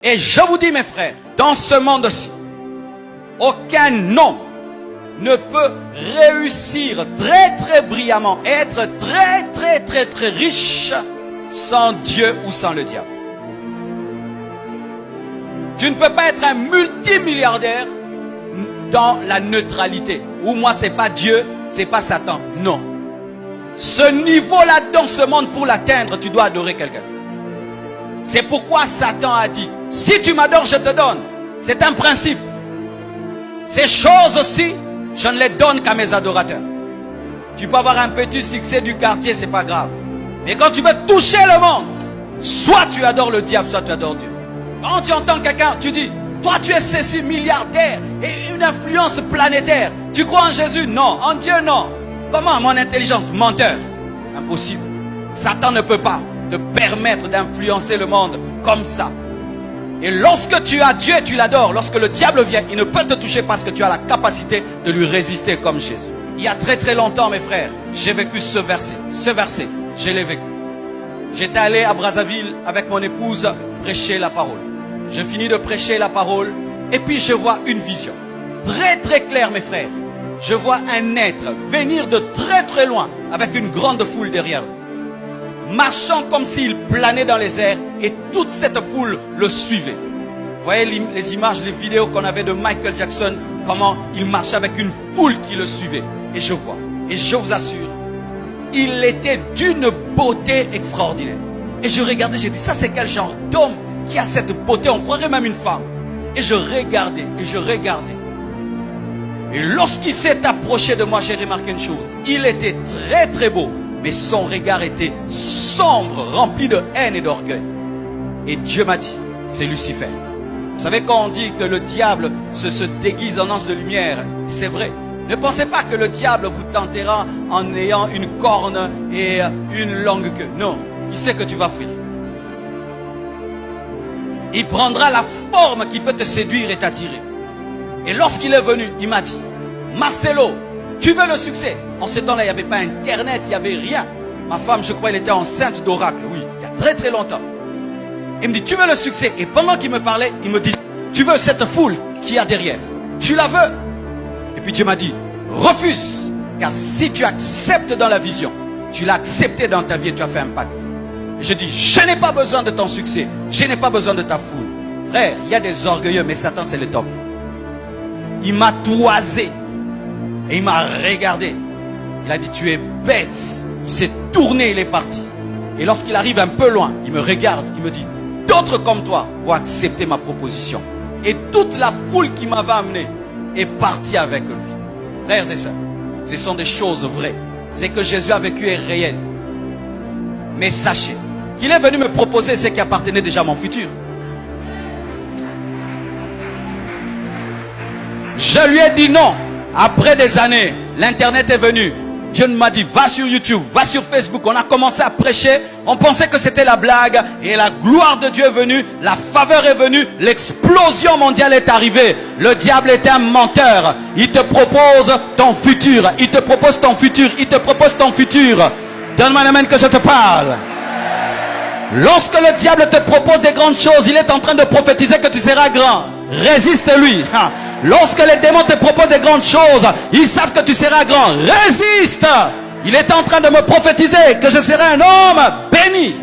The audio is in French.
Et je vous dis, mes frères, dans ce monde-ci, aucun homme ne peut réussir très brillamment, être très riche sans Dieu ou sans le diable. Tu ne peux pas être un multimilliardaire dans la neutralité. Ou moi, c'est pas Dieu, c'est pas Satan. Non. Ce niveau-là dans ce monde, pour l'atteindre, tu dois adorer quelqu'un. C'est pourquoi Satan a dit, si tu m'adores, je te donne. C'est un principe. Ces choses aussi, je ne les donne qu'à mes adorateurs. Tu peux avoir un petit succès du quartier, c'est pas grave. Mais quand tu veux toucher le monde, soit tu adores le diable, soit tu adores Dieu. Quand tu entends quelqu'un, tu dis, toi tu es ceci, milliardaire et une influence planétaire. Tu crois en Jésus? Non. En Dieu? Non. Comment? Mon intelligence? Menteur. Impossible. Satan ne peut pas te permettre d'influencer le monde comme ça. Et lorsque tu as Dieu, tu l'adores. Lorsque le diable vient, il ne peut te toucher parce que tu as la capacité de lui résister comme Jésus. Il y a très longtemps, mes frères, j'ai vécu ce verset. Ce verset, je l'ai vécu. J'étais allé à Brazzaville avec mon épouse prêcher la parole. Je finis de prêcher la parole et puis je vois une vision. Très claire, mes frères. Je vois un être venir de très loin avec une grande foule derrière eux, marchant comme s'il planait dans les airs et toute cette foule le suivait. Vous voyez les images, les vidéos qu'on avait de Michael Jackson, comment il marchait avec une foule qui le suivait. Et je vois, et je vous assure, il était d'une beauté extraordinaire. Et je regardais, j'ai dit, ça c'est quel genre d'homme qui a cette beauté? On croirait même une femme. Et je regardais, et je regardais. Et lorsqu'il s'est approché de moi, j'ai remarqué une chose. Il était très beau, mais son regard était sombre, rempli de haine et d'orgueil. Et Dieu m'a dit, c'est Lucifer. Vous savez, quand on dit que le diable se déguise en ange de lumière, c'est vrai. Ne pensez pas que le diable vous tentera en ayant une corne et une longue queue. Non, il sait que tu vas fuir. Il prendra la forme qui peut te séduire et t'attirer. Et lorsqu'il est venu, il m'a dit, Marcelo, tu veux le succès? En ce temps-là, il n'y avait pas Internet, il n'y avait rien. Ma femme, je crois, elle était enceinte d'oracle, oui, il y a très longtemps. Il me dit, tu veux le succès? Et pendant qu'il me parlait, il me dit, tu veux cette foule qui y a derrière? Tu la veux? Et puis Dieu m'a dit, refuse. Car si tu acceptes dans la vision, tu l'as accepté dans ta vie et tu as fait un pacte. Et je dis, je n'ai pas besoin de ton succès. Je n'ai pas besoin de ta foule. Frère, il y a des orgueilleux, mais Satan c'est le top. Il m'a toisé. Et il m'a regardé. Il a dit, tu es bête. Il s'est tourné, il est parti. Et lorsqu'il arrive un peu loin, il me regarde, il me dit, d'autres comme toi vont accepter ma proposition. Et toute la foule qui m'avait amené est partie avec lui. Frères et sœurs, ce sont des choses vraies. Ce que Jésus a vécu est réel. Mais sachez qu'il est venu me proposer ce qui appartenait déjà à mon futur. Je lui ai dit non. Après des années, l'internet est venu. Dieu m'a dit, va sur YouTube, va sur Facebook. On a commencé à prêcher. On pensait que c'était la blague. Et la gloire de Dieu est venue. La faveur est venue. L'explosion mondiale est arrivée. Le diable est un menteur. Il te propose ton futur. Il te propose ton futur. Il te propose ton futur. Donne-moi un amen que je te parle. Lorsque le diable te propose des grandes choses, il est en train de prophétiser que tu seras grand. Résiste-lui. Lorsque les démons te proposent des grandes choses, ils savent que tu seras grand. Résiste. Il est en train de me prophétiser que je serai un homme béni.